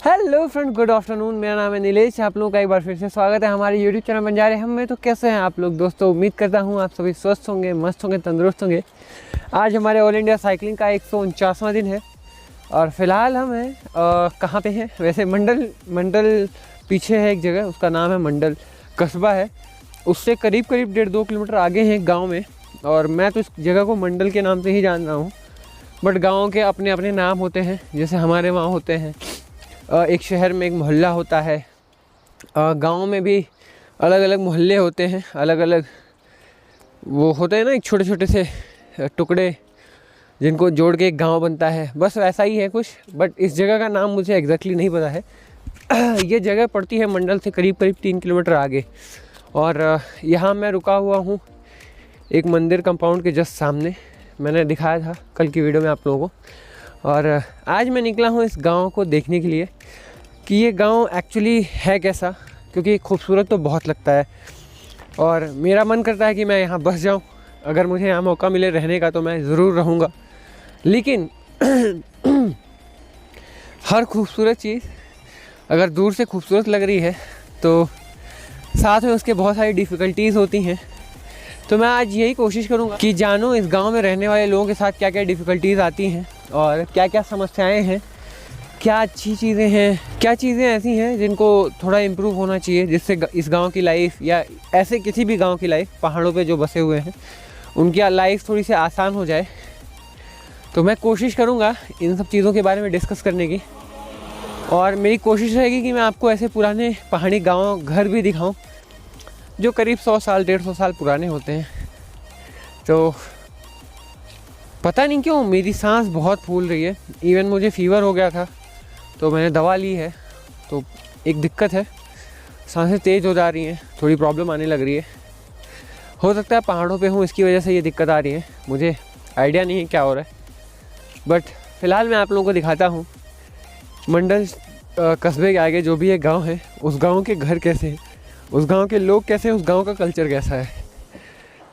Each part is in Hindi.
Hello friend, good afternoon. मेरा नाम है नीलेश। आप लोगों का एक बार फिर से स्वागत है हमारे यूट्यूब चैनल बंजारे हम में। तो कैसे हैं आप लोग दोस्तों? उम्मीद करता हूं आप सभी स्वस्थ होंगे, मस्त होंगे, तंदुरुस्त होंगे। आज हमारे ऑल इंडिया साइकिलिंग का 149वां दिन है और फिलहाल हम हैं कहाँ पे हैं? वैसे मंडल पीछे है एक जगह, उसका नाम है मंडल कस्बा है। उससे करीब 1.5-2 किलोमीटर आगे हैं गाँव में। और मैं तो इस जगह को मंडल के नाम से ही जान रहा हूँ, बट गाँव के अपने अपने नाम होते हैं। जैसे हमारे वहाँ होते हैं, एक शहर में एक मोहल्ला होता है, गांव में भी अलग अलग मोहल्ले होते हैं, अलग अलग वो होते हैं ना, एक छोटे छोटे से टुकड़े जिनको जोड़ के एक गांव बनता है। बस वैसा ही है कुछ, बट इस जगह का नाम मुझे एग्जैक्टली नहीं पता है। ये जगह पड़ती है मंडल से करीब 3 किलोमीटर आगे। और यहाँ मैं रुका हुआ हूँ एक मंदिर कंपाउंड के जस्ट सामने। मैंने दिखाया था कल की वीडियो में आप लोगों को। और आज मैं निकला हूँ इस गांव को देखने के लिए कि ये गांव एक्चुअली है कैसा, क्योंकि खूबसूरत तो बहुत लगता है और मेरा मन करता है कि मैं यहाँ बस जाऊँ। अगर मुझे यहाँ मौका मिले रहने का तो मैं ज़रूर रहूँगा। लेकिन हर खूबसूरत चीज़ अगर दूर से खूबसूरत लग रही है तो साथ में उसके बहुत सारी डिफ़िकल्टीज़ होती हैं। तो मैं आज यही कोशिश करूँगा कि जानूँ इस गांव में रहने वाले लोगों के साथ क्या क्या डिफ़िकल्टीज़ आती हैं और क्या क्या समस्याएं हैं, क्या अच्छी चीज़ें हैं, क्या चीज़ें ऐसी हैं जिनको थोड़ा इम्प्रूव होना चाहिए, जिससे इस गांव की लाइफ या ऐसे किसी भी गांव की लाइफ, पहाड़ों पे जो बसे हुए हैं उनकी लाइफ थोड़ी सी आसान हो जाए। तो मैं कोशिश करूँगा इन सब चीज़ों के बारे में डिस्कस करने की। और मेरी कोशिश रहेगी कि मैं आपको ऐसे पुराने पहाड़ी गाँव घर भी दिखाऊँ जो करीब 100 साल 150 साल पुराने होते हैं। तो पता नहीं क्यों मेरी सांस बहुत फूल रही है। इवन मुझे फीवर हो गया था तो मैंने दवा ली है, तो एक दिक्कत है, सांसें तेज़ हो जा रही हैं, थोड़ी प्रॉब्लम आने लग रही है। हो सकता है पहाड़ों पे हूँ इसकी वजह से ये दिक्कत आ रही है, मुझे आइडिया नहीं है क्या हो रहा है। बट फ़िलहाल मैं आप लोगों को दिखाता हूँ मंडल कस्बे के आगे जो भी एक गाँव है, उस गाँव के घर कैसे हैं, उस गाँव के लोग कैसे हैं, उस गाँव का कल्चर कैसा है।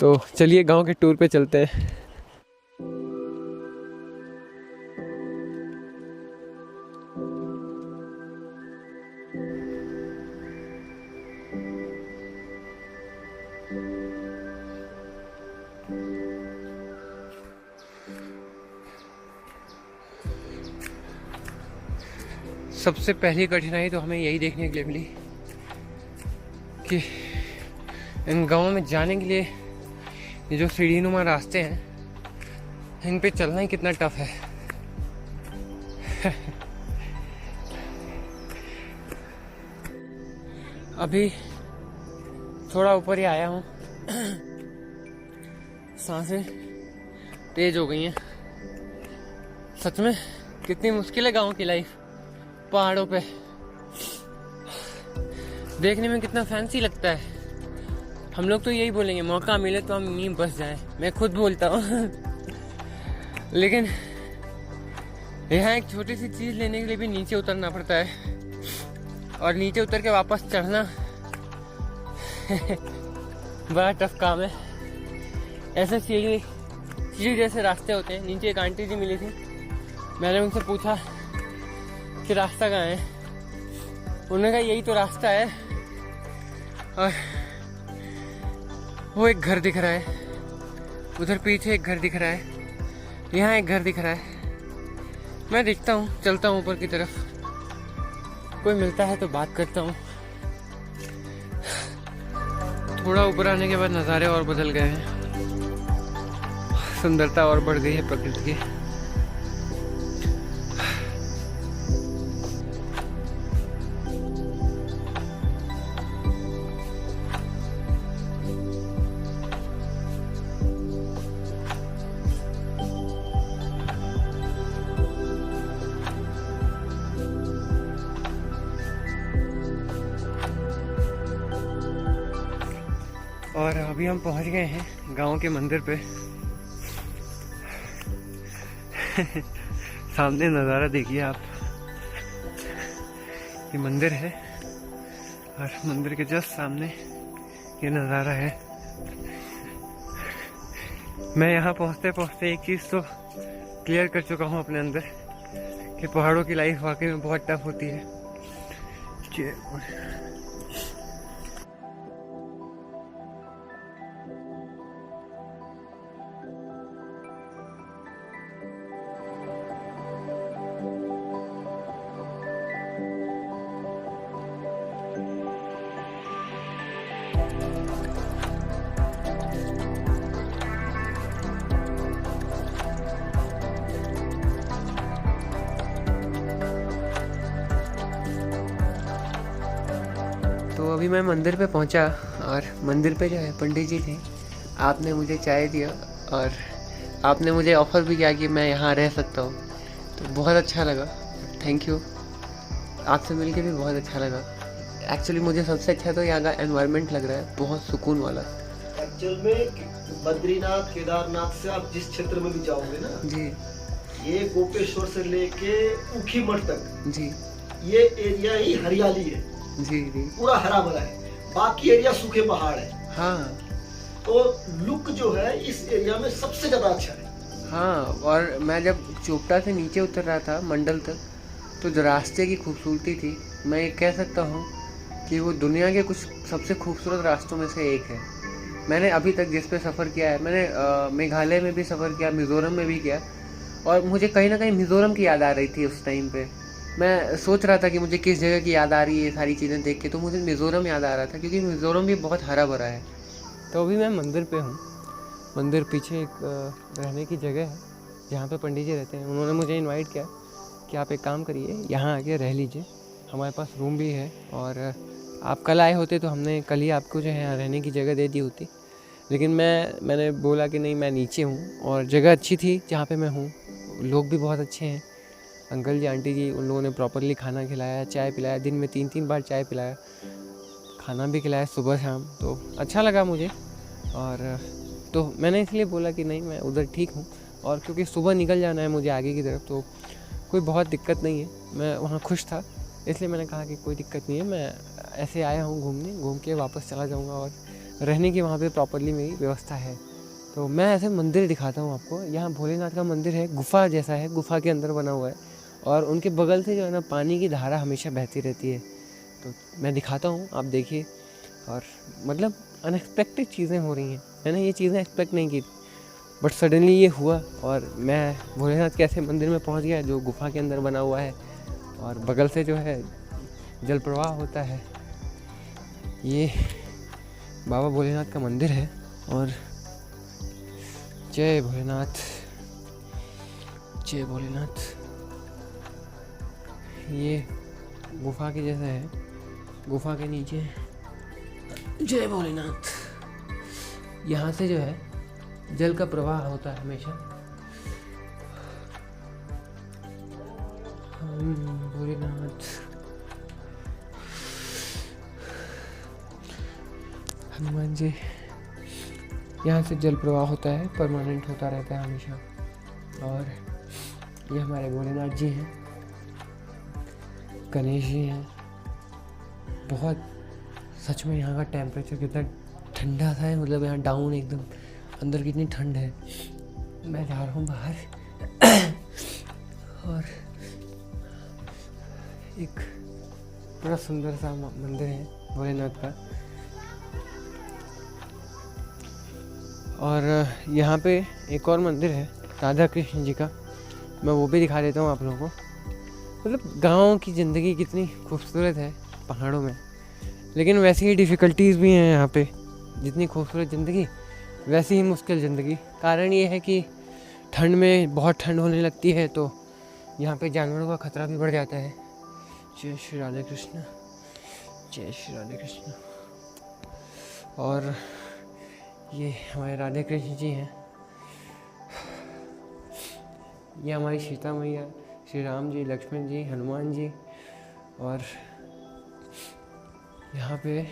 तो चलिए गाँव के टूर पे चलते हैं। सबसे पहली कठिनाई तो हमें यही देखने के लिए मिली कि इन गाँवों में जाने के लिए ये जो सीढ़ीनुमा रास्ते हैं, इन पे चलना ही कितना टफ है। अभी थोड़ा ऊपर ही आया हूँ, सांसें तेज हो गई हैं। सच में कितनी मुश्किल है गाँव की लाइफ पहाड़ों पे। देखने में कितना फैंसी लगता है। हम लोग तो यही बोलेंगे मौका मिले तो हम यहीं बस जाएं, मैं खुद बोलता हूँ। लेकिन यहाँ एक छोटी सी चीज़ लेने के लिए भी नीचे उतरना पड़ता है, और नीचे उतर के वापस चढ़ना बड़ा टफ काम है। ऐसे सीढ़ी जैसे रास्ते होते हैं। नीचे एक आंटी जी मिली थी, मैंने उनसे पूछा कि रास्ता कहाँ है। उन्होंने कहा यही तो रास्ता है। और वो एक घर दिख रहा है, उधर पीछे एक घर दिख रहा है, यहाँ एक घर दिख रहा है। मैं देखता हूँ, चलता हूँ ऊपर की तरफ, कोई मिलता है तो बात करता हूँ। थोड़ा ऊपर आने के बाद नज़ारे और बदल गए हैं, सुंदरता और बढ़ गई है प्रकृति की। और अभी हम पहुंच गए हैं गांव के मंदिर पे। सामने नज़ारा देखिए आप, ये मंदिर है और मंदिर के जस्ट सामने ये नज़ारा है। मैं यहाँ पहुँचते पहुँचते एक चीज़ तो क्लियर कर चुका हूँ अपने अंदर कि पहाड़ों की लाइफ वाकई में बहुत टफ होती है। जय तो अभी मैं मंदिर पे पहुंचा और मंदिर पे जो है पंडित जी थे। आपने मुझे चाय दिया और आपने मुझे ऑफ़र भी किया कि मैं यहाँ रह सकता हूँ, तो बहुत अच्छा लगा। थैंक यू, आपसे मिलके भी बहुत अच्छा लगा। एक्चुअली मुझे सबसे अच्छा तो यहाँ का एनवायरनमेंट लग रहा है, बहुत सुकून वाला। एक्चुअल में बद्रीनाथ केदारनाथ से आप जिस क्षेत्र में भी जाओगे ना जी, ये गोपेश्वर से लेके ऊखीमठ तक जी ये एरिया ही हरियाली है, जी जी, पूरा हरा भरा है। बाकी एरिया सूखे पहाड़ है। हाँ तो लुक जो है इस एरिया में सबसे ज्यादा अच्छा है। हाँ। और मैं जब चोपटा से नीचे उतर रहा था मंडल तक, तो जो रास्ते की खूबसूरती थी, मैं ये कह सकता हूँ कि वो दुनिया के कुछ सबसे खूबसूरत रास्तों में से एक है। मैंने अभी तक जिस पे सफ़र किया है, मैंने मेघालय में भी सफ़र किया, मिज़ोरम में भी किया, और मुझे कहीं ना कहीं मिज़ोरम की याद आ रही थी उस टाइम पे। मैं सोच रहा था कि मुझे किस जगह की याद आ रही है सारी चीज़ें देख के, तो मुझे मिज़ोरम याद आ रहा था, क्योंकि मिज़ोरम भी बहुत हरा भरा है। तो अभी मैं मंदिर पे हूँ। मंदिर पीछे एक रहने की जगह है जहाँ पे पंडित जी रहते हैं। उन्होंने मुझे इनवाइट किया कि आप एक काम करिए, यहाँ आके रह लीजिए, हमारे पास रूम भी है, और आप कल आए होते तो हमने कल ही आपको जो है यहाँ रहने की जगह दे दी होती। लेकिन मैंने बोला कि नहीं, मैं नीचे हूँ और जगह अच्छी थी जहाँ पे मैं हूँ, लोग भी बहुत अच्छे हैं, अंकल जी आंटी जी, उन लोगों ने प्रॉपरली खाना खिलाया, चाय पिलाया, दिन में 3-3 बार चाय पिलाया, खाना भी खिलाया सुबह शाम, तो अच्छा लगा मुझे। और तो मैंने इसलिए बोला कि नहीं, मैं उधर ठीक हूँ, और क्योंकि सुबह निकल जाना है मुझे आगे की तरफ, तो कोई बहुत दिक्कत नहीं है, मैं वहाँ खुश था, इसलिए मैंने कहा कि कोई दिक्कत नहीं है, मैं ऐसे आया हूँ घूमने, घूम के वापस चला जाऊँगा, और रहने की वहाँ पे प्रॉपरली मेरी व्यवस्था है। तो मैं ऐसे मंदिर दिखाता हूँ आपको। यहाँ भोलेनाथ का मंदिर है, गुफ़ा जैसा है, गुफ़ा के अंदर बना हुआ है, और उनके बगल से जो है ना पानी की धारा हमेशा बहती रहती है। तो मैं दिखाता हूँ, आप देखिए। और मतलब अनएक्सपेक्टेड चीज़ें हो रही हैं, मैंने ये चीज़ें एक्सपेक्ट नहीं की थी, बट सडनली ये हुआ, और मैं भोलेनाथ के ऐसे मंदिर में पहुँच गया जो गुफ़ा के अंदर बना हुआ है, और बगल से जो है जल प्रवाह होता है। ये बाबा भोलेनाथ का मंदिर है, और जय भोलेनाथ, जय भोलेनाथ। ये गुफा के जैसा है, गुफा के नीचे जय भोलेनाथ। यहाँ से जो है जल का प्रवाह होता है हमेशा। भोलेनाथ, हनुमान जी, यहाँ से जल प्रवाह होता है, परमानेंट होता रहता है हमेशा। और ये हमारे भोलेनाथ जी हैं, गणेश जी हैं। बहुत सच में यहाँ का टेम्परेचर कितना ठंडा सा है, मतलब यहाँ डाउन एकदम, अंदर कितनी ठंड है। मैं जा रहा हूँ बाहर और एक बड़ा सुंदर सा मंदिर है भोलेनाथ का, और यहाँ पे एक और मंदिर है राधा कृष्ण जी का, मैं वो भी दिखा देता हूँ आप लोगों को। मतलब गाँव की ज़िंदगी कितनी खूबसूरत है पहाड़ों में, लेकिन वैसी ही डिफ़िकल्टीज़ भी हैं यहाँ पे। जितनी खूबसूरत ज़िंदगी वैसी ही मुश्किल ज़िंदगी। कारण ये है कि ठंड में बहुत ठंड होने लगती है, तो यहाँ पे जानवरों का खतरा भी बढ़ जाता है। जय श्री राधे कृष्ण, जय श्री राधे कृष्ण। और ये हमारे राधे कृष्ण जी हैं, ये हमारी सीता मैया, श्री राम जी, लक्ष्मण जी, हनुमान जी, और यहाँ पे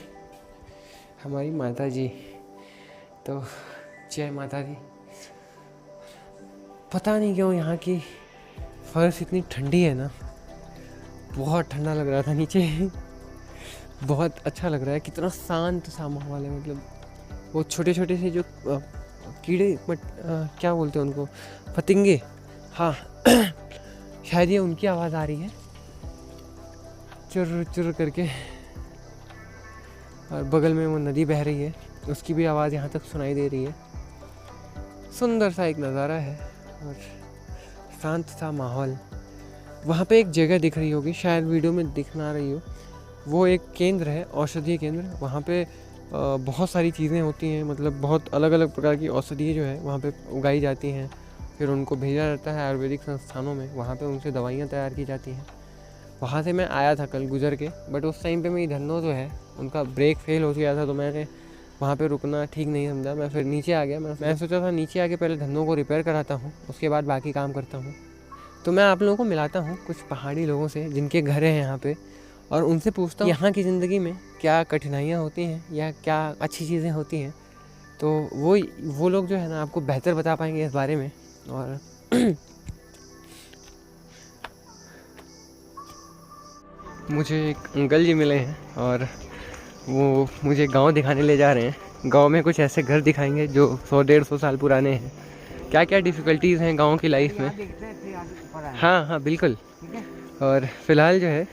हमारी माता जी। तो जय माता दी। पता नहीं क्यों यहाँ की फर्श इतनी ठंडी है ना, बहुत ठंडा लग रहा था नीचे बहुत अच्छा लग रहा है, कितना शांत सा माहौल है। मतलब वो छोटे छोटे से जो कीड़े, क्या बोलते हैं उनको, पतंगे, हाँ शायद ये उनकी आवाज़ आ रही है। चुर चुर करके, और बगल में वो नदी बह रही है, उसकी भी आवाज़ यहाँ तक सुनाई दे रही है। सुंदर सा एक नज़ारा है और शांत सा माहौल। वहाँ पे एक जगह दिख रही होगी, शायद वीडियो में दिख ना रही हो, वो एक केंद्र है, औषधीय केंद्र। वहाँ पे बहुत सारी चीज़ें होती हैं, मतलब बहुत अलग अलग प्रकार की औषधियाँ जो है वहाँ पे उगाई जाती हैं, फिर उनको भेजा जाता है आयुर्वेदिक संस्थानों में, वहाँ पे उनसे दवाइयाँ तैयार की जाती हैं। वहाँ से मैं आया था कल गुजर के, बट उस टाइम पे मेरी धन्नो जो है उनका ब्रेक फेल हो गया था, तो मैंने वहाँ पे रुकना ठीक नहीं समझा, मैं फिर नीचे आ गया। मैं सोचा था नीचे आके पहले धन्नो को रिपेयर कराता हूँ, उसके बाद बाकी काम करता हूँ। तो मैं आप लोगों को मिलाता हूँ कुछ पहाड़ी लोगों से जिनके घर हैं यहाँ पे, और उनसे पूछता हूँ यहाँ की ज़िंदगी में क्या कठिनाइयाँ होती हैं या क्या अच्छी चीज़ें होती हैं। तो वो लोग जो है ना आपको बेहतर बता पाएंगे इस बारे में। और मुझे एक अंकल जी मिले हैं और वो मुझे गांव दिखाने ले जा रहे हैं। गांव में कुछ ऐसे घर दिखाएंगे जो 100-150 साल पुराने हैं। क्या क्या डिफ़िकल्टीज़ हैं गांव की लाइफ में। हाँ हाँ बिल्कुल। और फिलहाल जो है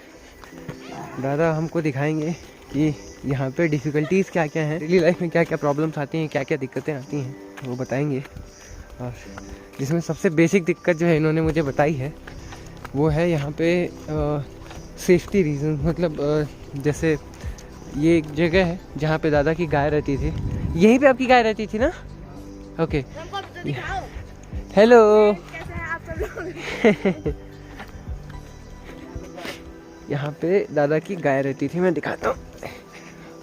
दादा हमको दिखाएंगे कि यहाँ पे डिफ़िकल्टीज़ क्या क्या हैं, डेली लाइफ में क्या क्या प्रॉब्लम्स आती हैं, क्या क्या दिक्कतें आती हैं, वो बताएंगे। और जिसमें सबसे बेसिक दिक्कत जो है इन्होंने मुझे बताई है वो है यहाँ पे सेफ्टी रीज़न। मतलब जैसे ये एक जगह है जहाँ पे दादा की गाय रहती थी। यहीं पे आपकी गाय रहती थी ना? ओके। हेलो। यहाँ पे दादा की गाय रहती थी, मैं दिखाता हूँ।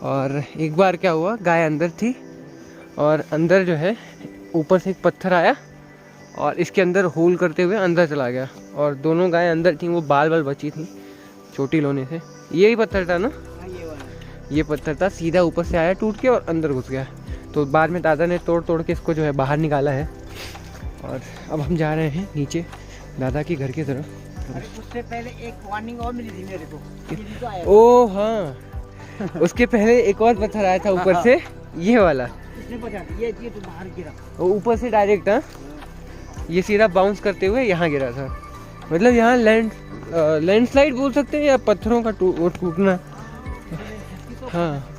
और एक बार क्या हुआ, गाय अंदर थी और अंदर जो है ऊपर से एक पत्थर आया और इसके अंदर होल करते हुए अंदर चला गया, और दोनों गाय अंदर थी, वो बाल बाल बची थी चोटी लोने से। यही पत्थर था ना? ये पत्थर था, सीधा ऊपर से आया टूट के और अंदर घुस गया। तो बाद में दादा ने तोड़ तोड़ के इसको जो है बाहर निकाला है। और अब हम जा रहे हैं नीचे दादा के घर की तरफ। उससे पहले एक वार्निंग और मिली थी मेरे को। ओ हाँ, उसके पहले एक और पत्थर आया था ऊपर से, ये वाला। इसने बचा दिया, ये तो बाहर गिरा। वो ऊपर से डायरेक्ट, हाँ, ये सीधा बाउंस करते हुए यहाँ गिरा था। मतलब यहाँ लैंडस्लाइड बोल सकते हैं या पत्थरों का टूटना। हाँ,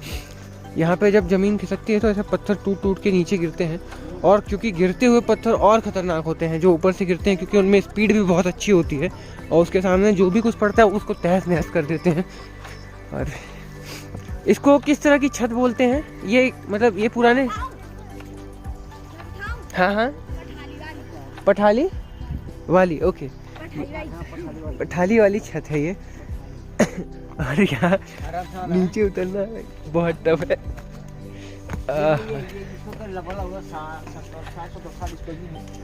यहाँ पे जब ज़मीन खिसकती है तो ऐसे पत्थर टूट टूट के नीचे गिरते हैं। और क्योंकि गिरते हुए पत्थर और ख़तरनाक होते हैं जो ऊपर से गिरते हैं, क्योंकि उनमें स्पीड भी बहुत अच्छी होती है और उसके सामने जो भी कुछ पड़ता है उसको तहस नहस कर देते हैं। और इसको किस तरह की छत बोलते हैं? ये मतलब ये पुराने, हाँ हाँ, पठाली वाली, ओके, पठाली वाली छत है ये। और यहाँ नीचे उतरना बहुत टफ है।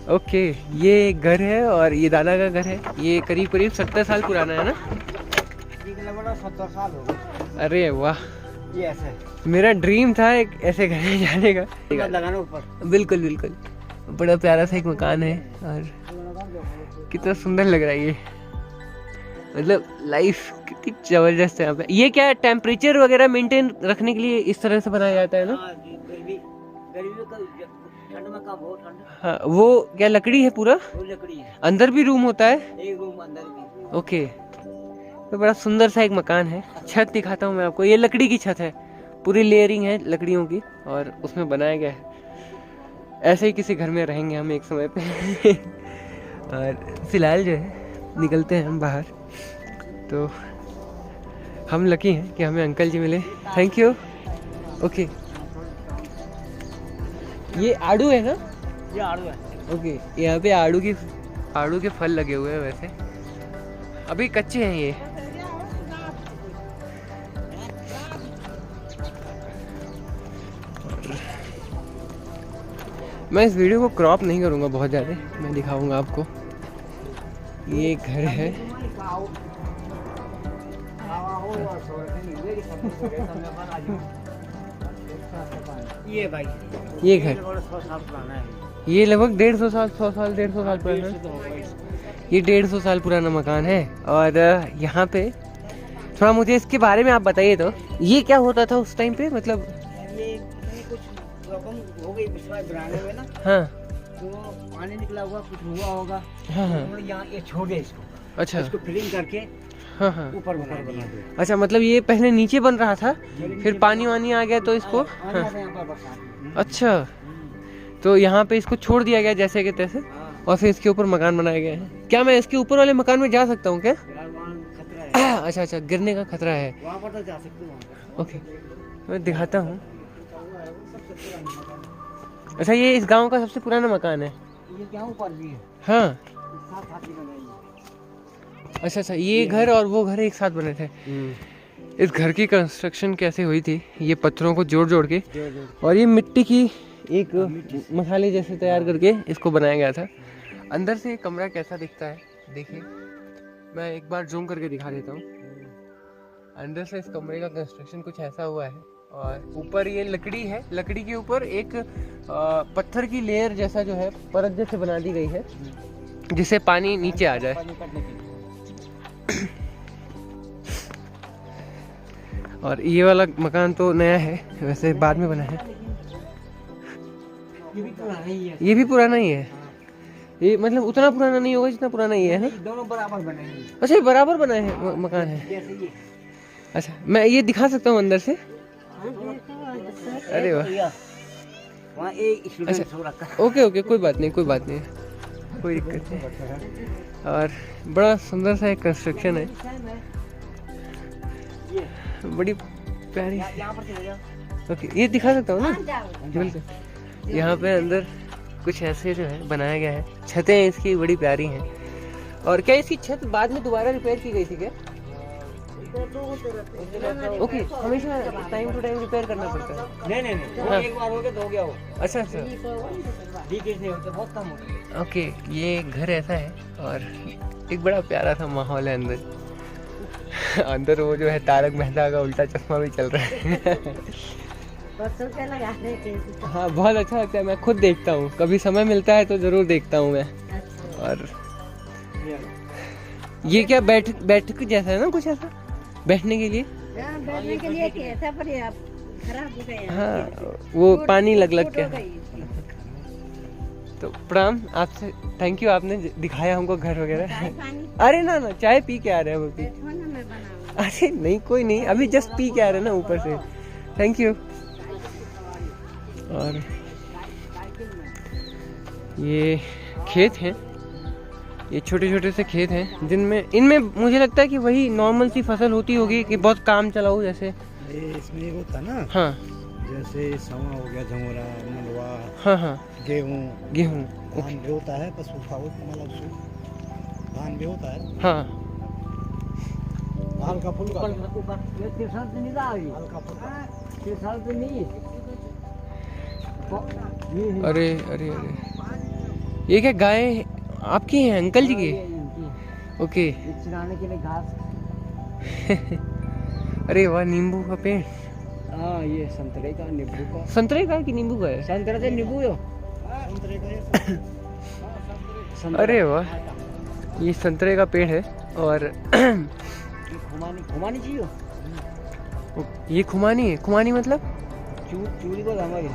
ओके, ये घर है और ये दादा का घर है। ये करीब करीब 70 साल पुराना है ना? 70 साल हो गए। अरे वाह, ये ऐसे मेरा ड्रीम था एक ऐसे घर में जाने का। लगाना ऊपर। बिल्कुल बिल्कुल, बड़ा प्यारा सा एक मकान है और कितना सुंदर लग रहा है ये। मतलब लाइफ कितनी जबरदस्त है यहाँ पे। ये क्या टेम्परेचर वगैरह मेंटेन रखने के लिए इस तरह से बनाया जाता है ना? ठंड में कब हो ठंड। हाँ, वो क्या लकड़ी है पूरा? वो लकड़ी है। अंदर भी रूम होता है? एक रूम अंदर भी। ओके, तो बड़ा सुंदर सा एक मकान है। छत दिखाता हूँ मैं आपको, ये लकड़ी की छत है, पूरी लेयरिंग है लकड़ियों की और उसमें बनाया गया है। ऐसे ही किसी घर में रहेंगे हम एक समय पे। और फिलहाल जो है निकलते हैं हम बाहर। तो हम लकी हैं कि हमें अंकल जी मिले, थैंक यू। ओके, ये आड़ू है ना? ये आड़ू है। ओके, यहाँ पे आड़ू के फल लगे हुए हैं। वैसे अभी कच्चे हैं ये। मैं इस वीडियो को क्रॉप नहीं करूँगा बहुत ज़्यादा, मैं दिखाऊंगा आपको। ये घर है, ये भाई ये घर, 100 साल पुराना है। ये लगभग 150 साल, 100 साल, 150 साल पुराना है। ये 150 साल पुराना मकान है। और यहाँ पे थोड़ा मुझे इसके बारे में आप बताइए। तो ये क्या होता था उस टाइम पे? मतलब ये कुछ प्रॉब्लम हो गई बनाने में ना, हाँ, तो पानी निकला हुआ, कुछ हुआ होगा। हाँ हाँ, यहाँ ये छोड़ दे इसको। अच्छा, इसको फिलिंग करके हाँ हाँ। ऊपर बना दिया। अच्छा, मतलब ये पहले नीचे बन रहा था, फिर पानी वानी आ गया तो इसको, आने हाँ। से यहाँ पर बरसात। अच्छा, तो यहाँ पे इसको छोड़ दिया गया जैसे कि तैसे, हाँ। और फिर इसके ऊपर मकान बनाए गए हैं। क्या मैं इसके ऊपर वाले मकान में जा सकता हूँ क्या? फिलहाल वहाँ खतरा है। अच्छा अच्छा, गिरने का खतरा है। वहाँ पर तो जा सकते हो, वहाँ पर। ओके, मैं दिखाता हूँ। अच्छा, ये इस गांव का सबसे पुराना मकान है। ये क्या ऊपर भी है, हाँ, साथ साथ ही बनाई है। अच्छा अच्छा, ये घर और वो घर एक साथ बने थे। इस घर की कंस्ट्रक्शन कैसे हुई थी, ये पत्थरों को जोड़ जोड़ के और ये मिट्टी की एक मसाले जैसे तैयार करके इसको बनाया गया था। अंदर से कमरा कैसा दिखता है देखिए, मैं एक बार जूम करके दिखा देता हूँ। अंदर से इस कमरे का कंस्ट्रक्शन कुछ ऐसा हुआ है, और ऊपर ये लकड़ी है, लकड़ी के ऊपर एक पत्थर की लेयर जैसा जो है परत जैसे बना दी गई है, जिससे पानी नीचे आ जाए। पानी कटने के लिए। और ये वाला मकान तो नया है, वैसे बाद में बना है। ये भी पुराना ही है। ये भी पुराना ही है। ये मतलब उतना पुराना नहीं होगा जितना पुराना ही है ना? दोनों बराबर बने हैं। अच्छा, ये बराबर बना है मकान है। जैसे ये। अच्छा, मैं ये दिखा सकता हूँ अंदर से? अरे वाह, वहाँ एक स्टूडेंट सो रखा है। ओके ओके, कोई बात नहीं, कोई बात नहीं, कोई दिक्कत नहीं। और बड़ा सुंदर सा एक कंस्ट्रक्शन है, बड़ी प्यारी। यहाँ पर चले जाओ। ओके, ये दिखा सकता हूँ ना? बिल्कुल। यहाँ पे अंदर कुछ ऐसे जो है बनाया गया है। छतें इसकी बड़ी प्यारी हैं। और क्या इसकी छत बाद में दोबारा रिपेयर की गई थी क्या? ओके, हमेशा टाइम टू टाइम रिपेयर करना पड़ता है? नहीं नहीं नहीं, हाँ। एक बार हो गया तो हो गया वो। अच्छा अच्छा, लीकेज नहीं होता, बहुत कम होता है। ओके। ये घर ऐसा है और एक बड़ा प्यारा सा माहौल है अंदर। अंदर वो जो है तारक मेहता का उल्टा चश्मा भी चल रहा है। हाँ, बहुत अच्छा लगता है, मैं खुद देखता हूँ, कभी समय मिलता है तो जरूर देखता हूँ मैं। और ये क्या बैठक जैसा है ना, कुछ ऐसा बैठने के लिए? बैठने के लिए कैसा पर ये आप खराब हो गए हैं। हाँ, वो पानी लग फूट के। हो गई। तो प्रणाम आपसे, थैंक यू, आपने दिखाया हमको घर वगैरह। चाय पानी अरे ना ना, चाय पी के आ रहे हैं हम अभी। देखो ना, मैं बनाऊंगी। अरे नहीं, कोई नहीं, अभी जस्ट पी के आ रहे हैं ना ऊपर से। Thank you. और ये खेत हैं, ये छोटे छोटे से खेत हैं जिनमें, इनमें मुझे लगता है कि वही नॉर्मल सी फसल होती होगी कि बहुत काम चलाओ जैसे। ये इसमें ये होता है ना, हाँ जैसे सवा हो गया, झमोरा, मंडवा, हाँ हाँ, गेहूँ, ओके, धान भी होता है, बस सूखा हो, मतलब धान भी होता है, हाँ। हल्का फुल्का, ऊपर ये तिरसाल से नहीं आ रही। हल्का फुल्का। तिरसाल से नहीं है। अरे अरे अरे, ये क्या गाय आपकी हैं, अंकल जी की? ओके। चराने के लिए घास। अरे वाह, नींबू का पेड़। हाँ, ये संतरे का, नींबू का। संतरे का है कि नींबू का है? संतरे से नींबू हो। संतरे का ये अरे वाह, ये संतरे का पेड़ है। और खुमानी चाहिए। ये खुमानी है? खुमानी मतलब? चूड़ी को हमारी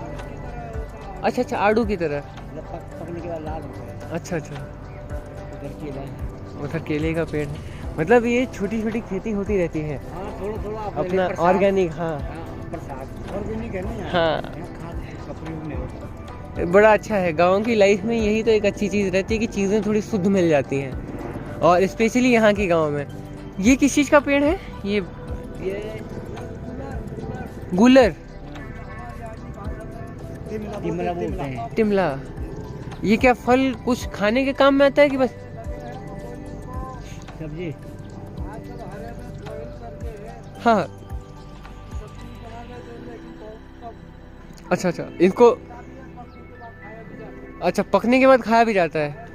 अच्छा अच्छा, आड़ू की तरह। पकने के बाद लाल होता है। अच्छा अच्छा, उधर केला है। उधर केले का पेड़ है। मतलब ये छोटी छोटी खेती होती रहती है हाँ, थोड़ा थोड़ा अपना ऑर्गेनिक। हाँ ऑर्गेनिक है ना, हाँ, खाद का प्रयोग नहीं होता। बड़ा अच्छा है। गांव की लाइफ में यही तो एक अच्छी चीज़ रहती है कि चीज़ें थोड़ी शुद्ध मिल जाती हैं, और स्पेशली यहाँ की गांव में। ये किस चीज़ का पेड़ है? ये गुलर, तिमला बोलते हैं। तिमला। ये क्या फल कुछ खाने के काम में आता है कि बस? सब्जी। हाँ, अच्छा अच्छा, इसको अच्छा पकने के बाद खाया भी जाता है।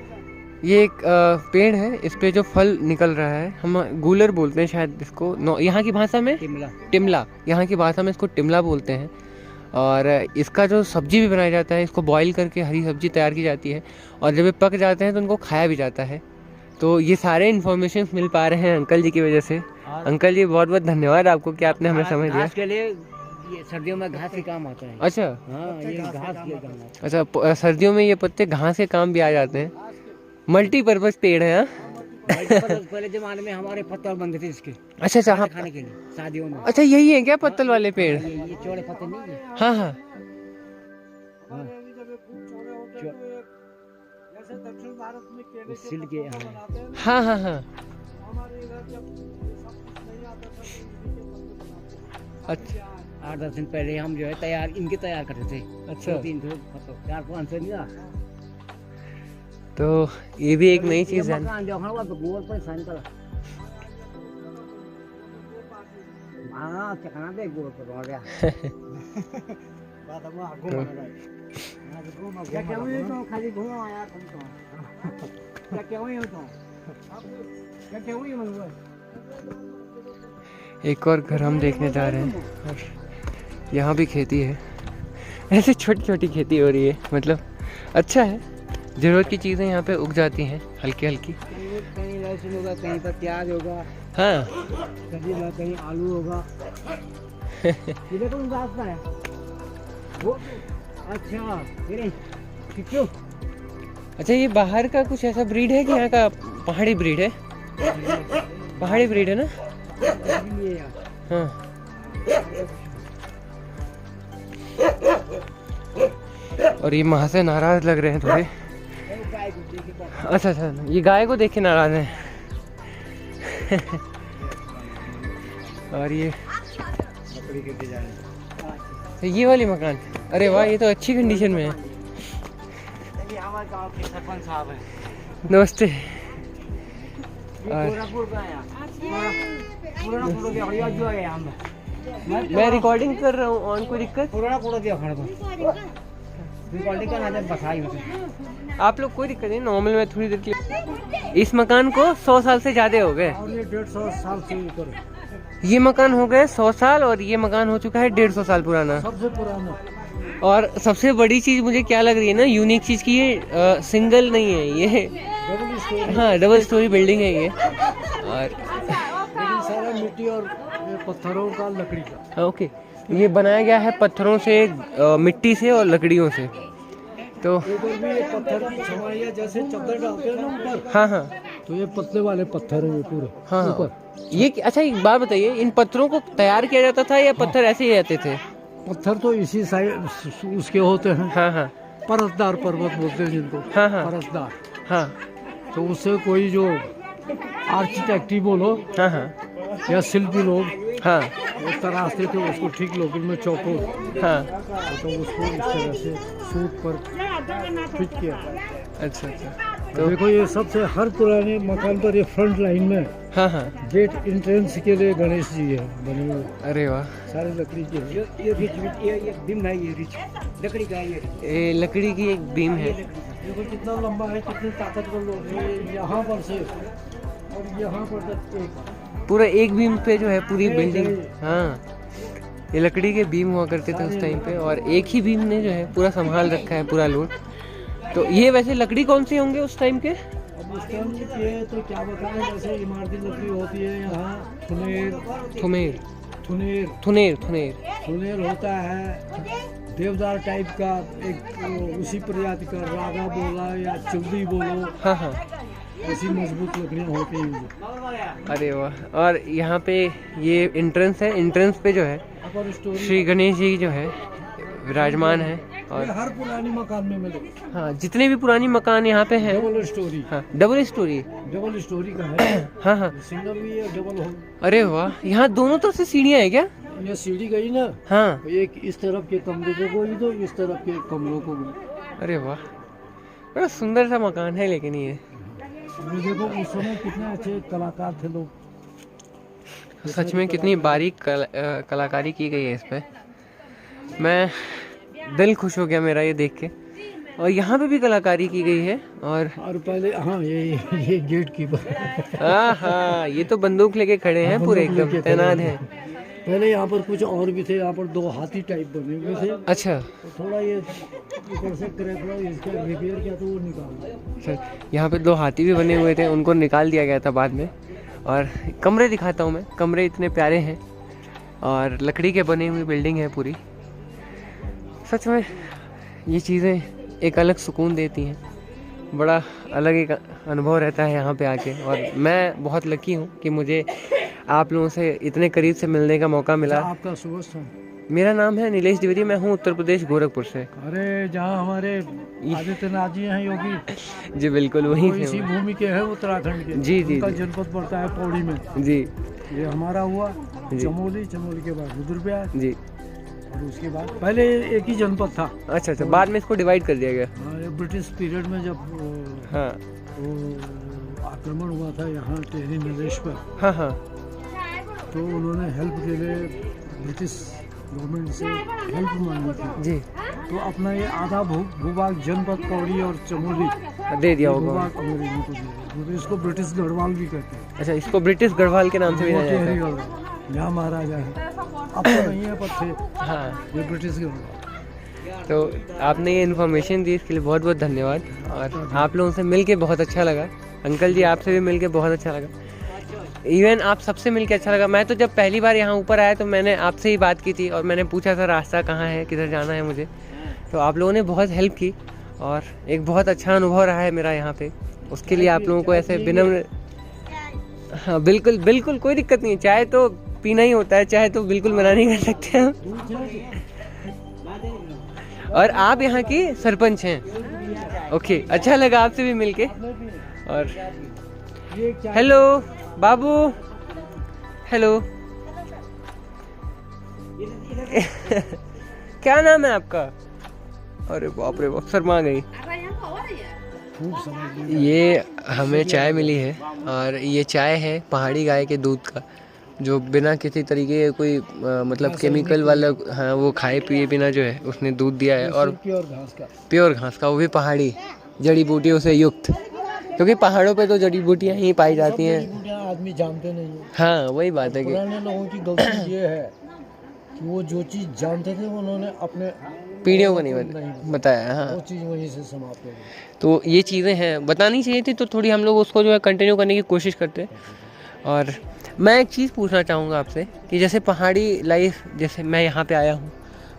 ये एक पेड़ है, इस पे जो फल निकल रहा है, हम गूलर बोलते हैं शायद इसको, यहाँ की भाषा में तिमला। टिमला, यहाँ की भाषा में इसको टिमला बोलते हैं। और इसका जो सब्जी भी बनाया जाता है, इसको बॉईल करके हरी सब्जी तैयार की जाती है, और जब ये पक जाते हैं तो उनको खाया भी जाता है। तो ये सारे इन्फॉर्मेशन मिल पा रहे हैं अंकल जी की वजह से। अंकल जी, बहुत बहुत धन्यवाद आपको कि आपने हमें समय दिया। घास के लिए ये सर्दियों में घास के काम आता है। अच्छा हाँ, ये घास के काम आता है। अच्छा, सर्दियों में ये पत्ते घास के काम भी आ जाते हैं। मल्टीपर्पज़ पेड़ है। हाँ? पहले जमाने में हमारे पत्तल बनते थे इसके अच्छा अच्छा, हाँ खाने के लिए शादियों में। अच्छा, यही है क्या पत्तल वाले पेड़? ये चौड़े पत्तल नहीं है। हाँ हाँ जैसे दक्षिण भारत में केले सिल के पत्तों का बनाते हैं ना, हाँ हाँ हाँ। हमारे इधर जब ये सब कुछ नहीं आता था तो इन्हीं के पत्ते बनाते हैं। अच्छा 8-10 दिन पहले हम जो है तैयार इनके तैयार करते थे। अच्छा। 2-3 पत्तल 4-5 से नहीं। तो ये भी एक नई चीज़ है। मकान जो हमारा गोबर पर साइन करा। हाँ चखना दे गोबर पर हो गया। बात हम आगो बना रहा है। क्या क्या हुई तो खाली घूमो यार तुम तो। क्या हुई हो तो? क्या हुई मतलब? एक और घर हम देखने जा रहे हैं और यहाँ भी खेती है। ऐसे छोटी छोटी खेती हो रही है, मतलब अच्छा है, ज़रूरत की चीज़ें यहाँ पे उग जाती हैं हल्की हल्की। कहीं लहसुन होगा, कहीं पर प्याज होगा, हाँ कहीं आलू होगा। ये देखो रास्ता है वो। अच्छा फिर क्यों? अच्छा, ये बाहर का कुछ ऐसा ब्रीड है कि यहाँ का पहाड़ी ब्रीड है? पहाड़ी ब्रीड है ना? ये यार हाँ। और ये वहाँ से नाराज लग रहे हैं थोड़े। अच्छा अच्छा, ये गाय को देख के नाराज हैं। और ये लकड़ी के डिजाइन। ये वाली मकान, अरे वाह, ये तो अच्छी कंडीशन में है। ये हमारे गांव के सरपंच साहब हैं। नमस्ते। ये गोरखपुर का है। पुराना फोटो दिया बढ़िया जो है हम। मैं रिकॉर्डिंग कर रहा हूँ, ऑन कोई दिक्कत? पुराना फोटो दिया खड़ा तो रिकॉर्डिंग का नाम बसाई मतलब। आप लोग कोई दिक्कत नहीं, नॉर्मल में थोड़ी देर के लिए। इस मकान को 100 साल से ज़्यादा हो गए। और ये 150 साल से ऊपर है। ये मकान हो गए 100 साल और ये मकान हो चुका है 150 साल पुराना। सबसे पुराना। और सबसे बड़ी चीज़ मुझे क्या लग रही है ना, यूनिक चीज़ की, ये सिंगल नहीं है, ये डबल स्टोरी। हाँ डबल स्टोरी बिल्डिंग है ये। और लेकिन सारा मिट्टी और ये पत्थरों का, लकड़ी का। ओके, ये बनाया गया है पत्थरों से, मिट्टी से और लकड़ियों से। तो ऊपर भी ये पत्थर की छमाइयाँ जैसे चद्दर डालते हैं ना ऊपर, हाँ हाँ तो ये पतले वाले पत्थर है ये पूरे। हाँ ऊपर ये अच्छा, एक बात बताइए, इन पत्थरों को तैयार किया जाता था या पत्थर ऐसे ही रहते थे? पत्थर तो इसी साइड उसके होते हैं। हाँ हाँ परतदार पर्वत बोलते हैं जिनको। हाँ हाँ परतदार। हाँ तो उससे कोई जो आर्किटेक्ट बोलो हाँ हाँ या शिल्पी लोग हाँ वो तराशते थे उसको ठीक लोकल में चौकोर, हाँ। तो उसको इस तरह से सूट पर फिट किया। अच्छा अच्छा, तो देखो ये सबसे हर पुराने मकान पर ये फ्रंट लाइन में हाँ हाँ। गेट एंट्रेंस के लिए गणेश जी है बने हुए, अरे वाह, सारे लकड़ी के हैं। ये रिच ये बिम है, ये रिच लकड़ी का है ये। ये लकड़ी की एक बीम है। देखो कितना लंबा है, कितने ताकतवर लोग हैं। ये यहाँ पर से और यहाँ पर तक एक पूरा एक बीम पे जो है पूरी बिल्डिंग। हाँ, ये लकड़ी के बीम हुआ करते थे उस टाइम पे, और एक ही बीम ने जो है पूरा संभाल रखा है पूरा लोड। तो ये वैसे लकड़ी कौन सी होंगे उस टाइम के? अब उस टाइम ये तो क्या बताएं, जैसे इमारती लकड़ी होती है यहाँ थुनेर थुमेर थुनेर थुनेर थुनेर थुनेर होता है, देवदार टाइप का एक उसी प्रजाति का, रागा बोला या चुल्दी बोलो, हाँ हाँ। ऐसी मजबूत लकड़ियाँ होती हैं। अरे वाह, और यहाँ पे ये एंट्रेंस है, एंट्रेंस पे जो है अपर स्टोरी श्री गणेश जी जो है विराजमान है। ये और हर पुरानी मकान में मिले। हाँ, जितने भी पुरानी मकान यहाँ पे हैं, डबल स्टोरी, हाँ डबल स्टोरी, डबल स्टोरी का है। हाँ हाँ। सिंगल भी है, डबल हो। अरे वाह, यहाँ दोनों तरफ से सीढ़ियाँ है क्या? ये सीढ़ी गई ना, हाँ। एक इस तरफ के कमरे को गई तो इस तरफ के कमरों को गई। अरे वाह, बड़ा सुंदर सा मकान है। लेकिन ये ये देखो उस समय कितने अच्छे कलाकार थे लोग। सच में कितनी बारीक कलाकारी की गई है इस पे। मैं दिल खुश हो गया मेरा ये देख के। और यहाँ पे भी कलाकारी की गई है। और पहले हाँ ये गेट कीपर। हाँ हाँ, ये तो बंदूक लेके खड़े हैं, पूरे एकदम तैनात हैं। पहले यहाँ पर कुछ और भी थे, यहाँ पर 2 हाथी टाइप बने हुए थे। अच्छा, तो थोड़ा ये ऊपर से क्रैक हुआ, इसका रिपेयर किया तो वो निकाल। सर यहाँ पे 2 हाथी भी बने हुए थे, उनको निकाल दिया गया था बाद में। और कमरे दिखाता हूँ मैं, कमरे इतने प्यारे हैं और लकड़ी के बनी हुई बिल्डिंग है पूरी। सच में ये चीज़ें एक अलग सुकून देती हैं। बड़ा अलग एक अनुभव रहता है यहाँ पे आके। और मैं बहुत लकी हूँ कि मुझे आप लोगों से इतने करीब से मिलने का मौका मिला। आपका शुभ। मेरा नाम है नीलेश द्विवेदी, मैं हूँ उत्तर प्रदेश गोरखपुर से। अरे जहाँ हमारे आदित्यनाथ जी हैं योगी जी बिल्कुल वहीं वो से इसी हूँ। भूमि के हैं, उत्तराखंड के। जी जी उनका जी। जनपद पड़ता है पौड़ी में। जी ये हमारा हुआ जी। चमोली, चमोली के बाद रुद्रप्रयाग जी। और उसके बाद पहले एक ही जनपद था। अच्छा अच्छा, बाद में इसको डिवाइड कर दिया गया। हाँ, ये ब्रिटिश पीरियड में जब हाँ वो आक्रमण हुआ था यहाँ टेहरी नरेश पर, हाँ हाँ। तो उन्होंने हेल्प के लिए ब्रिटिश गवर्नमेंट से हेल्प मांगी थी। जी तो अपना ये आधा भूभाग जनपद पौड़ी और चमोली दे दिया ये होगा। भूभाग अंग्रेजों को दिया। तो इसको ब्रिटिश गढ़वाल भी कहते हैं। अच्छा, इसको ब्रिटिश गढ़वाल के नाम से भी वो जाना जाता टेहरी है। गढ़वाल यहाँ महाराजा है, अब तो नहीं है पर थे। हाँ, ये ब्रिटिश गढ़वाल। तो आपने ये इन्फॉर्मेशन दी, इसके लिए बहुत बहुत धन्यवाद। और आप लोगों से मिल के बहुत अच्छा लगा। अंकल जी, आपसे भी मिल के बहुत अच्छा लगा। इवन आप सबसे मिल के अच्छा लगा। मैं तो जब पहली बार यहाँ ऊपर आया तो मैंने आपसे ही बात की थी और मैंने पूछा था रास्ता कहाँ है, किधर जाना है मुझे। तो आप लोगों ने बहुत हेल्प की और एक बहुत अच्छा अनुभव रहा है मेरा यहाँ पे। उसके लिए आप लोगों को ऐसे विनम्र। हाँ बिल्कुल बिल्कुल, कोई दिक्कत नहीं है। चाय तो पीना ही होता है, चाय तो बिल्कुल मना नहीं कर सकते हम। और आप यहाँ की सरपंच हैं। ओके, अच्छा लगा आपसे भी मिलके। और हेलो बाबू, हेलो। क्या नाम है आपका? अरे बाप रे बाप, शर्मा गई। ये हमें चाय मिली है और ये चाय है पहाड़ी गाय के दूध का, जो बिना किसी तरीके के कोई मतलब केमिकल वाला, हाँ, वो खाए पिए बिना जो है उसने दूध दिया है। और प्योर घास का, वो भी पहाड़ी जड़ी बूटियों से युक्त, क्योंकि पहाड़ों पे तो जड़ी बूटियाँ ही पाई जाती हैं। आदमी जानते नहीं है। हाँ वही बात है कि पुराने लोगों की गलती ये है कि वो जो चीज़ जानते थे उन्होंने अपने पीढ़ियों को नहीं बताया। हाँ, वो चीज़ वहीं से समाप्त हो गई। तो ये चीज़ें हैं, बतानी चाहिए थी, तो थोड़ी हम लोग उसको जो है कंटिन्यू करने की कोशिश करते। और मैं एक चीज़ पूछना चाहूँगा आपसे कि जैसे पहाड़ी लाइफ, जैसे मैं यहाँ पे आया हूँ,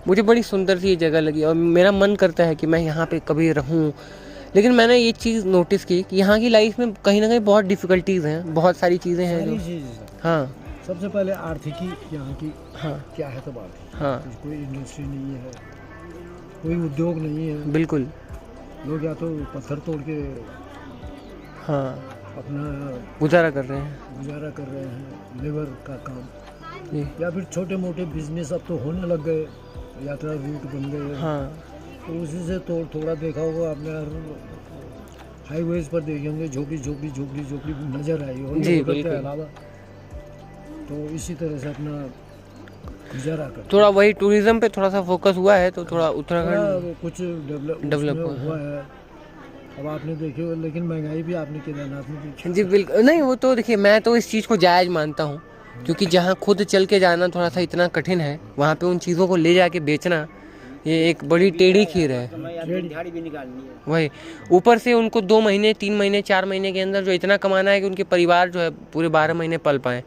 मुझे बड़ी सुंदर सी ये जगह लगी और मेरा मन करता है कि मैं यहाँ पे कभी रहूँ। लेकिन मैंने ये चीज़ नोटिस की कि यहाँ की लाइफ में कहीं ना कहीं बहुत डिफ़िकल्टीज़ हैं, बहुत सारी चीज़ें हैं जो। हाँ, सबसे पहले आर्थिकी यहाँ की। हाँ क्या है तब आर्थिक। हाँ कोई इंडस्ट्री नहीं है, कोई उद्योग नहीं है। बिल्कुल। लोग या तो पत्थर तोड़ के हाँ, अपना गुजारा कर रहे हैं। गुजारा कर रहे हैं, लेबर का काम, जी या फिर छोटे मोटे बिजनेस अब तो होने लग गए, यात्रा रूट बन गए। हाँ, तो उसी से थोड़ा देखा होगा आपने, हाईवेज पर देखे होंगे झोपड़ी झोपड़ी झोपड़ी झोपड़ी नजर आई होगी जी, होटल के बिल्कुल। अलावा। तो इसी तरह से अपना गुजारा कर थोड़ा वही टूरिज्म पे थोड़ा सा फोकस हुआ है, तो थोड़ा उत्तराखंड कुछ डेवलप हुआ है। अब आपने देखे हो, लेकिन महंगाई भी आपने केदारनाथ में देखी। जी बिल्कुल नहीं, वो तो देखिए, मैं तो इस चीज़ को जायज़ मानता हूँ, क्योंकि जहाँ खुद चल के जाना थोड़ा सा इतना कठिन है, वहाँ पे उन चीज़ों को ले जाके बेचना, ये एक बड़ी टेढ़ी खीर है। वही, ऊपर से उनको 2 महीने 3 महीने 4 महीने के अंदर जो इतना कमाना है कि उनके परिवार जो है पूरे 12 महीने पल पाएँ।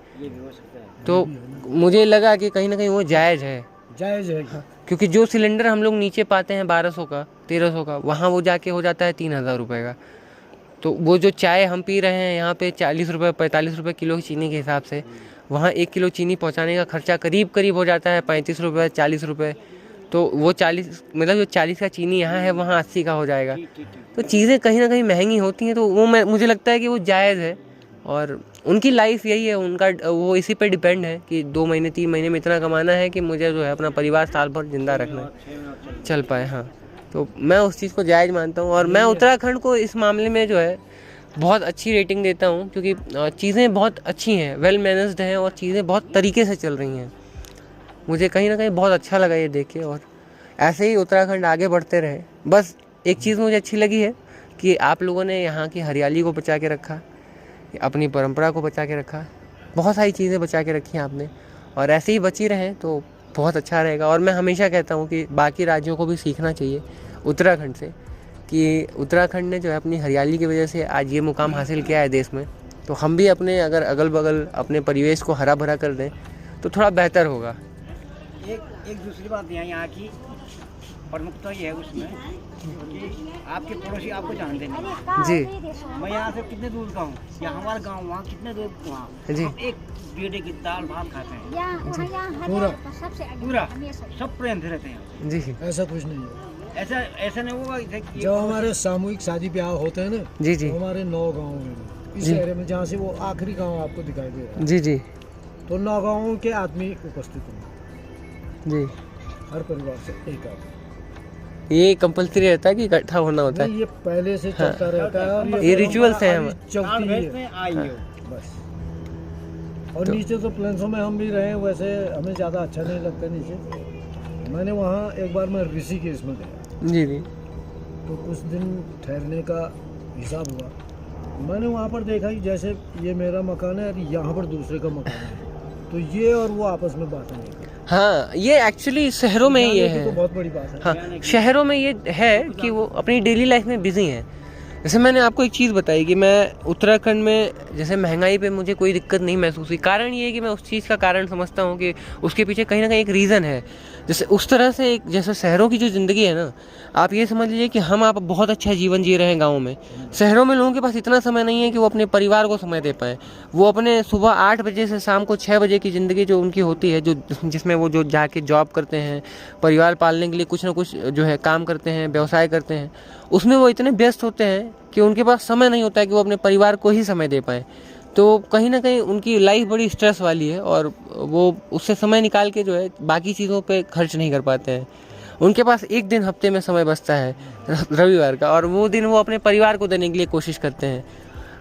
तो मुझे लगा कि कहीं ना कहीं वो जायज़ है। जायज़ है। क्योंकि जो सिलेंडर हम लोग नीचे पाते हैं 1200 का 1300 का, वहाँ वो जाके हो जाता है 3000 रुपये का। तो वो जो चाय हम पी रहे हैं यहाँ पे 40 रुपये 45 रुपये किलो चीनी के हिसाब से, वहाँ 1 किलो चीनी पहुँचाने का खर्चा करीब करीब हो जाता है 35 रुपये 40 रुपये। तो वो 40 मतलब जो 40 का चीनी यहाँ है वहाँ 80 का हो जाएगा। तो चीज़ें कहीं ना कहीं महंगी होती हैं, तो वो मुझे लगता है कि वो जायज़ है। और उनकी लाइफ यही है, उनका वो इसी पे डिपेंड है कि 2 महीने 3 महीने में इतना कमाना है कि मुझे जो है अपना परिवार साल भर जिंदा रखना है, चल पाए। हाँ, तो मैं उस चीज़ को जायज़ मानता हूँ और मैं उत्तराखंड को इस मामले में जो है बहुत अच्छी रेटिंग देता हूँ, क्योंकि चीज़ें बहुत अच्छी हैं, वेल मैनेज्ड हैं और चीज़ें बहुत तरीके से चल रही हैं। मुझे कहीं ना कहीं बहुत अच्छा लगा ये देख के, और ऐसे ही उत्तराखंड आगे बढ़ते रहे। बस एक चीज़ मुझे अच्छी लगी है कि आप लोगों ने यहाँ की हरियाली को बचा के रखा, अपनी परंपरा को बचा के रखा, बहुत सारी चीज़ें बचा के रखी हैं आपने, और ऐसे ही बची रहें तो बहुत अच्छा रहेगा। और मैं हमेशा कहता हूँ कि बाकी राज्यों को भी सीखना चाहिए उत्तराखंड से, कि उत्तराखंड ने जो है अपनी हरियाली की वजह से आज ये मुकाम हासिल किया है देश में। तो हम भी अपने अगर अगल बगल अपने परिवेश को हरा भरा कर दें तो थोड़ा बेहतर होगा। एक दूसरी बात यहाँ की प्रमुखता ये है उसमें कि आपके पड़ोसी आपको जानते नहीं। जी मैं यहाँ से कितने दूर का हूँ, या हमारा गांव वहाँ कितने दूर वहाँ, जी। हम एक बेटे की दाल भात खाते हैं पूरा पूरा, सब प्रेम से रहते हैं। जी ऐसा कुछ नहीं है। ऐसा ऐसा नहीं होगा कि जब हमारे सामूहिक शादी ब्याह होते हैं ना, जी जी तो हमारे 9 गाँव में, इस जी। एरिया में जहाँ से वो आखिरी गांव आपको दिखाई दे रहा है, जी जी तो 9 गाँवों के आदमी उपस्थित होंगे, जी। हर परिवार से एक आदमी। ये कंपलसरी रहता है कि इकट्ठा होना होता है? नहीं, ये पहले से चलता रहता है और ये rituals हैं परंपरा अभी चलती ही है आई हो। बस। और नीचे तो प्लेन्सों में हम भी रहे, वैसे हमें ज़्यादा अच्छा नहीं लगता नीचे। मैंने वहाँ एक बार मैं ऋषिकेश में गया, जी जी तो कुछ दिन ठहरने का हिसाब हुआ। मैंने वहाँ पर देखा कि जैसे ये मेरा मकान है और यहाँ पर दूसरे का मकान है, तो ये और वो आपस में बातें नहीं करते। हाँ, ये एक्चुअली शहरों में ये जाने की है। तो बहुत बड़ी बात है। हाँ, शहरों में ये है कि वो अपनी डेली लाइफ में बिजी हैं। जैसे मैंने आपको एक चीज़ बताई कि मैं उत्तराखंड में जैसे महंगाई पे मुझे कोई दिक्कत नहीं महसूस हुई। कारण ये है कि मैं उस चीज़ का कारण समझता हूँ कि उसके पीछे कहीं ना कहीं एक रीज़न है। जैसे उस तरह से एक जैसे शहरों की जो ज़िंदगी है ना, आप ये समझ लीजिए कि हम आप बहुत अच्छा जीवन जी रहे हैं गाँव में। शहरों में लोगों के पास इतना समय नहीं है कि वो अपने परिवार को समय दे पाएँ। वो अपने सुबह 8 बजे से शाम को 6 बजे की ज़िंदगी जो उनकी होती है, जो जिसमें वो जो जाके जॉब करते हैं, परिवार पालने के लिए कुछ ना कुछ जो है काम करते हैं, व्यवसाय करते हैं, उसमें वो इतने व्यस्त होते हैं कि उनके पास समय नहीं होता है कि वो अपने परिवार को ही समय दे पाएँ। तो कहीं ना कहीं उनकी लाइफ बड़ी स्ट्रेस वाली है और वो उससे समय निकाल के जो है बाकी चीज़ों पे खर्च नहीं कर पाते हैं। उनके पास एक दिन हफ्ते में समय बचता है रविवार का, और वो दिन वो अपने परिवार को देने के लिए कोशिश करते हैं,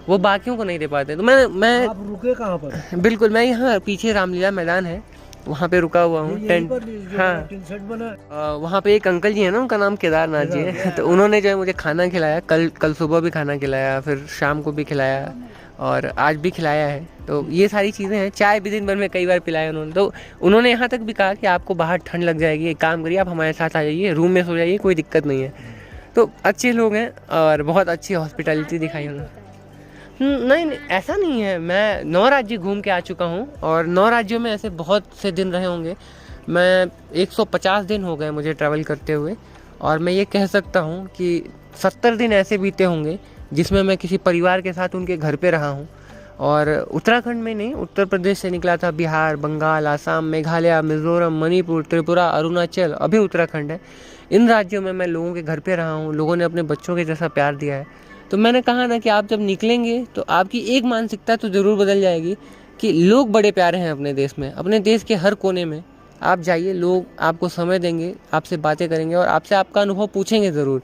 वो बाकियों को नहीं दे पाते। तो मैं आप रुके कहाँ पर? बिल्कुल, मैं यहाँ पीछे रामलीला मैदान है वहाँ पे रुका हुआ हूँ। टेंट, हाँ, टिन सेट बना। वहाँ पे एक अंकल जी है ना, उनका नाम केदारनाथ जी है। तो उन्होंने जो है मुझे खाना खिलाया, कल सुबह भी खाना खिलाया, फिर शाम को भी खिलाया और आज भी खिलाया है। तो ये सारी चीज़ें हैं। चाय भी दिन भर में कई बार पिलाया उन्होंने। तो उन्होंने यहाँ तक भी कहा कि आपको बाहर ठंड लग जाएगी, एक काम करिए आप हमारे साथ आ जाइए, रूम में सो जाइए, कोई दिक्कत नहीं है। तो अच्छे लोग हैं और बहुत अच्छी हॉस्पिटैलिटी दिखाई उन्होंने। नहीं, ऐसा नहीं है। मैं 9 राज्य घूम के आ चुका हूँ और 9 राज्यों में ऐसे बहुत से दिन रहे होंगे। मैं 150 दिन हो गए मुझे ट्रैवल करते हुए, और मैं ये कह सकता हूँ कि 70 दिन ऐसे बीते होंगे जिसमें मैं किसी परिवार के साथ उनके घर पे रहा हूँ। और उत्तराखंड में नहीं, उत्तर प्रदेश से निकला था, बिहार, बंगाल, आसाम, मेघालय, मिज़ोरम, मणिपुर, त्रिपुरा, अरुणाचल, अभी उत्तराखंड है। इन राज्यों में मैं लोगों के घर पे रहा हूँ, लोगों ने अपने बच्चों के जैसा प्यार दिया है। तो मैंने कहा ना कि आप जब निकलेंगे तो आपकी एक मानसिकता तो ज़रूर बदल जाएगी कि लोग बड़े प्यारे हैं अपने देश में, अपने देश के हर कोने में आप जाइए, लोग आपको समय देंगे, आपसे बातें करेंगे और आपसे आपका अनुभव पूछेंगे ज़रूर।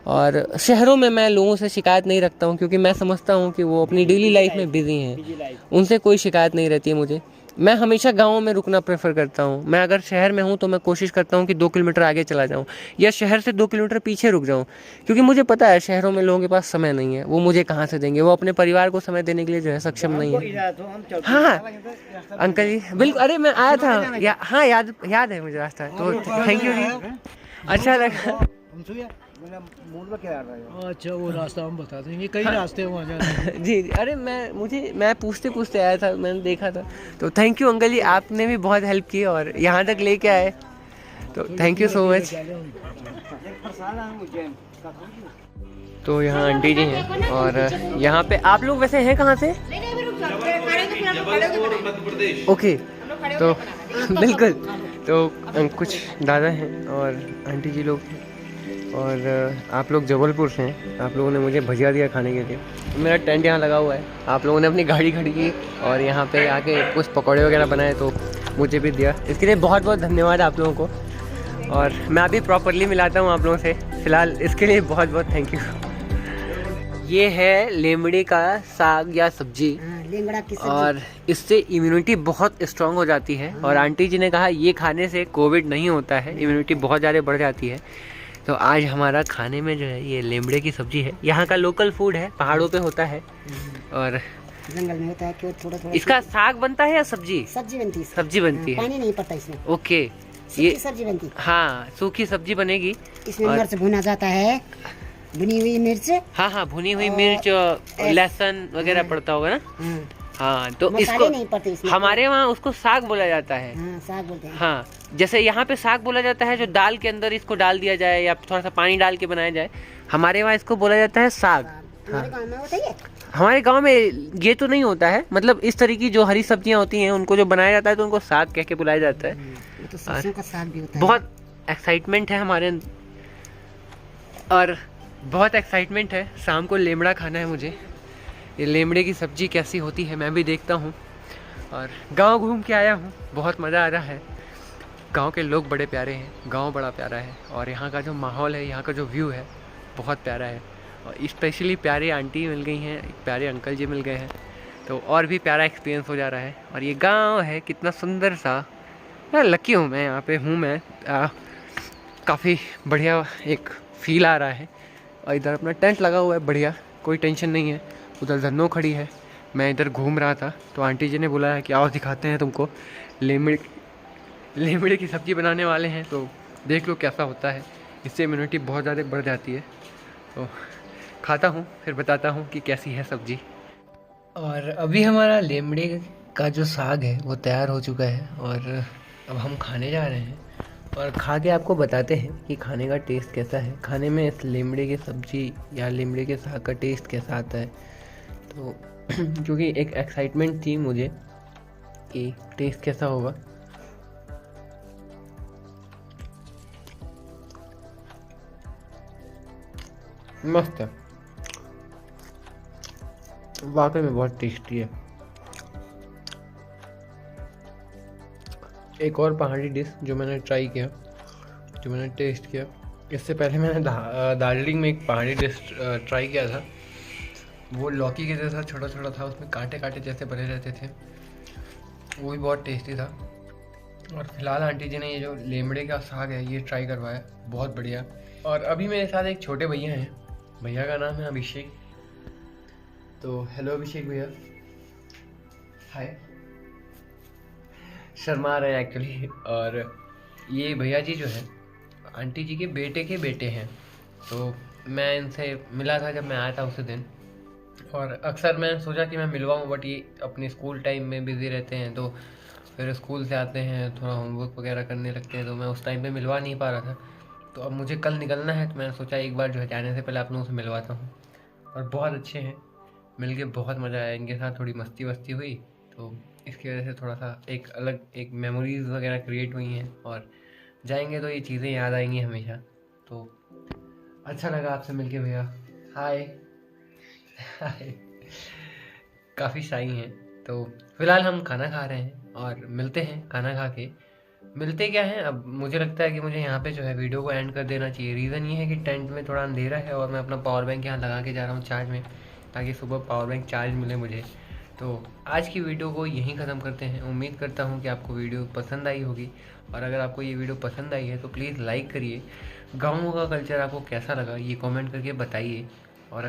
और शहरों में मैं लोगों से शिकायत नहीं रखता हूँ, क्योंकि मैं समझता हूँ कि वो अपनी डेली लाइफ में बिजी हैं, उनसे कोई शिकायत नहीं रहती है मुझे। मैं हमेशा गाँव में रुकना प्रेफर करता हूँ। मैं अगर शहर में हूँ तो मैं कोशिश करता हूँ कि 2 किलोमीटर आगे चला जाऊँ या शहर से 2 किलोमीटर पीछे रुक जाऊँ, क्योंकि मुझे पता है शहरों में लोगों के पास समय नहीं है। वो मुझे कहाँ से देंगे, वो अपने परिवार को समय देने के लिए जो है सक्षम नहीं है। हाँ अंकल जी, बिल्कुल। अरे मैं आया था, हाँ याद है मुझे रास्ता। तो थैंक यू जी, अच्छा लगा। अच्छा, वो रास्ता हम बता देंगे, कई रास्ते हैं वहाँ जाने। जी, अरे मैं पूछते आया था, मैंने देखा था। तो थैंक यू अंकल जी, आपने भी बहुत हेल्प की और यहाँ तक लेके आए, तो थैंक यू सो मच। तो यहाँ आंटी जी हैं और यहाँ पे आप लोग वैसे हैं कहाँ से? ओके, तो बिल्कुल। तो कुछ दादा हैं और आंटी जी लोग हैं और आप लोग जबलपुर से हैं। आप लोगों ने मुझे भजिया दिया खाने के लिए। मेरा टेंट यहाँ लगा हुआ है, आप लोगों ने अपनी गाड़ी खड़ी की और यहाँ पे आके कुछ पकौड़े वगैरह बनाए तो मुझे भी दिया। इसके लिए बहुत बहुत धन्यवाद आप लोगों को, और मैं अभी प्रॉपरली मिलाता हूँ आप लोगों से। फ़िलहाल इसके लिए बहुत बहुत थैंक यू। ये है लेमड़ी का साग या सब्जी, और इससे इम्यूनिटी बहुत स्ट्रांग हो जाती है। और आंटी जी ने कहा ये खाने से कोविड नहीं होता है, इम्यूनिटी बहुत ज़्यादा बढ़ जाती है। तो आज हमारा खाने में जो है ये लेमड़े की सब्जी है। यहाँ का लोकल फूड है, पहाड़ों पे होता है और जंगल में होता है। क्यों थोड़ा इसका साग बनता है या सब्जी? सब्जी बनती है। सब्जी बनती है, पानी नहीं पड़ता इसमें। ओके, ये सब्जी बनती है। हाँ, सूखी सब्जी बनेगी। इसमें मिर्च भुना जाता है, भुनी हुई मिर्च। हाँ, भुनी हुई मिर्च, लहसुन वगैरह पड़ता होगा ना। हाँ तो मसाले इसको नहीं पड़ते इसमें। हमारे वहाँ उसको साग बोला जाता है। हाँ साग बोलते हैं। हाँ, जैसे यहाँ पे साग बोला जाता है जो दाल के अंदर इसको डाल दिया जाए या थोड़ा सा पानी डाल के बनाया जाए, हमारे वहाँ इसको बोला जाता है साग। तुम्हारे गाँव में होता है? हमारे गांव में ये तो नहीं होता है, मतलब इस तरह की जो हरी सब्जियां होती हैं उनको जो बनाया जाता है तो उनको साग कह के बुलाया जाता है। ये तो सरसों का साग भी होता है। बहुत एक्साइटमेंट है हमारे और बहुत एक्साइटमेंट है, शाम को लेमड़ा खाना है मुझे। ये लेमड़े की सब्ज़ी कैसी होती है मैं भी देखता हूँ। और गांव घूम के आया हूँ, बहुत मज़ा आ रहा है। गांव के लोग बड़े प्यारे हैं, गांव बड़ा प्यारा है और यहाँ का जो माहौल है, यहाँ का जो व्यू है बहुत प्यारा है। और स्पेशली प्यारी आंटी मिल गई हैं, प्यारे अंकल जी मिल गए हैं, तो और भी प्यारा एक्सपीरियंस हो जा रहा है। और ये गांव है कितना सुंदर सा, यार लकी हूँ मैं, यहाँ पे हूँ मैं। काफ़ी बढ़िया एक फील आ रहा है। और इधर अपना टेंट लगा हुआ है, बढ़िया, कोई टेंशन नहीं है। उधर धन्नो खड़ी है, मैं इधर घूम रहा था तो आंटी जी ने बुलाया कि आओ दिखाते हैं तुमको, लेमड़े की सब्ज़ी बनाने वाले हैं, तो देख लो कैसा होता है। इससे इम्यूनिटी बहुत ज़्यादा बढ़ जाती है। तो खाता हूँ फिर बताता हूँ कि कैसी है सब्ज़ी। और अभी हमारा लेमड़े का जो साग है वो तैयार हो चुका है और अब हम खाने जा रहे हैं और खा के आपको बताते हैं कि खाने का टेस्ट कैसा है, खाने में इस लेमड़े की सब्ज़ी या लेमड़े के साग का टेस्ट कैसा आता है। तो क्योंकि एक एक्साइटमेंट थी मुझे कि टेस्ट कैसा होगा। मस्त है, वाकई में बहुत टेस्टी है। एक और पहाड़ी डिश जो मैंने ट्राई किया, जो मैंने टेस्ट किया, इससे पहले मैंने दार्जिलिंग में एक पहाड़ी डिश ट्राई किया था। वो लौकी के जैसा छोटा छोटा था, उसमें कांटे कांटे जैसे बने रहते थे, वो भी बहुत टेस्टी था। और फिलहाल आंटी जी ने ये जो लेमड़े का साग है ये ट्राई करवाया, बहुत बढ़िया। और अभी मेरे साथ एक छोटे भैया हैं, भैया का नाम है अभिषेक। तो हेलो अभिषेक भैया, हाय। शर्मा रहे हैं एक्चुअली। और ये भैया जी जो है आंटी जी के बेटे हैं। तो मैं इनसे मिला था जब मैं आया था उसी दिन, और अक्सर मैं सोचा कि मैं मिलवाऊँ, बट ये अपने स्कूल टाइम में बिज़ी रहते हैं, तो फिर स्कूल से आते हैं थोड़ा होमवर्क वगैरह करने लगते हैं, तो मैं उस टाइम पे मिलवा नहीं पा रहा था। तो अब मुझे कल निकलना है, तो मैंने सोचा एक बार जो है जाने से पहले आप लोगों से मिलवाता हूँ। और बहुत अच्छे हैं, मिल के बहुत मज़ा आया, इनके साथ थोड़ी मस्ती वस्ती हुई, तो इसकी वजह से थोड़ा सा एक अलग एक मेमोरीज़ वगैरह क्रिएट हुई हैं। और जाएंगे तो ये चीज़ें याद आएंगी हमेशा। तो अच्छा लगा आपसे मिलके भैया। हाय हाय। काफ़ी शाई हैं। तो फिलहाल हम खाना खा रहे हैं और मिलते हैं खाना खा के। मिलते क्या हैं, अब मुझे लगता है कि मुझे यहाँ पे जो है वीडियो को एंड कर देना चाहिए। रीज़न ये है कि टेंट में थोड़ा अंधेरा है और मैं अपना पावर बैंक यहाँ लगा के जा रहा हूँ चार्ज में, ताकि सुबह पावर बैंक चार्ज मिले मुझे। तो आज की वीडियो को यहीं ख़त्म करते हैं। उम्मीद करता हूँ कि आपको वीडियो पसंद आई होगी, और अगर आपको ये वीडियो पसंद आई है तो प्लीज़ लाइक करिए। गाँव का कल्चर आपको कैसा लगा ये कमेंट करके बताइए। और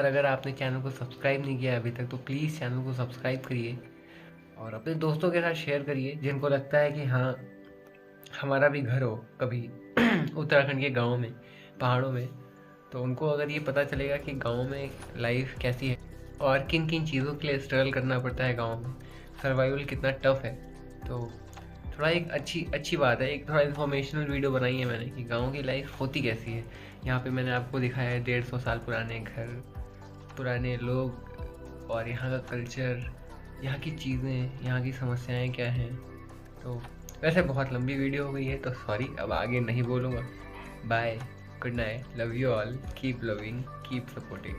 अगर आपने चैनल को सब्सक्राइब नहीं किया अभी तक तो प्लीज़ चैनल को सब्सक्राइब करिए और अपने दोस्तों के साथ शेयर करिए, जिनको लगता है कि हाँ हमारा भी घर हो कभी उत्तराखंड के गाँव में, पहाड़ों में, तो उनको अगर ये पता चलेगा कि गाँव में लाइफ कैसी है और किन किन चीज़ों के लिए स्ट्रगल करना पड़ता है गाँव में, सर्वाइवल कितना टफ है। तो थोड़ा एक अच्छी बात है, एक थोड़ा इन्फॉर्मेशनल वीडियो बनाई है मैंने कि गाँव की लाइफ होती कैसी है। यहाँ पे मैंने आपको दिखाया है 150 साल पुराने घर, पुराने लोग, और यहाँ का कल्चर, यहाँ की चीज़ें, यहाँ की समस्याएं क्या हैं। तो वैसे बहुत लंबी वीडियो हो गई है तो सॉरी, अब आगे नहीं बोलूँगा। Bye, good night, love you all, keep loving, keep supporting.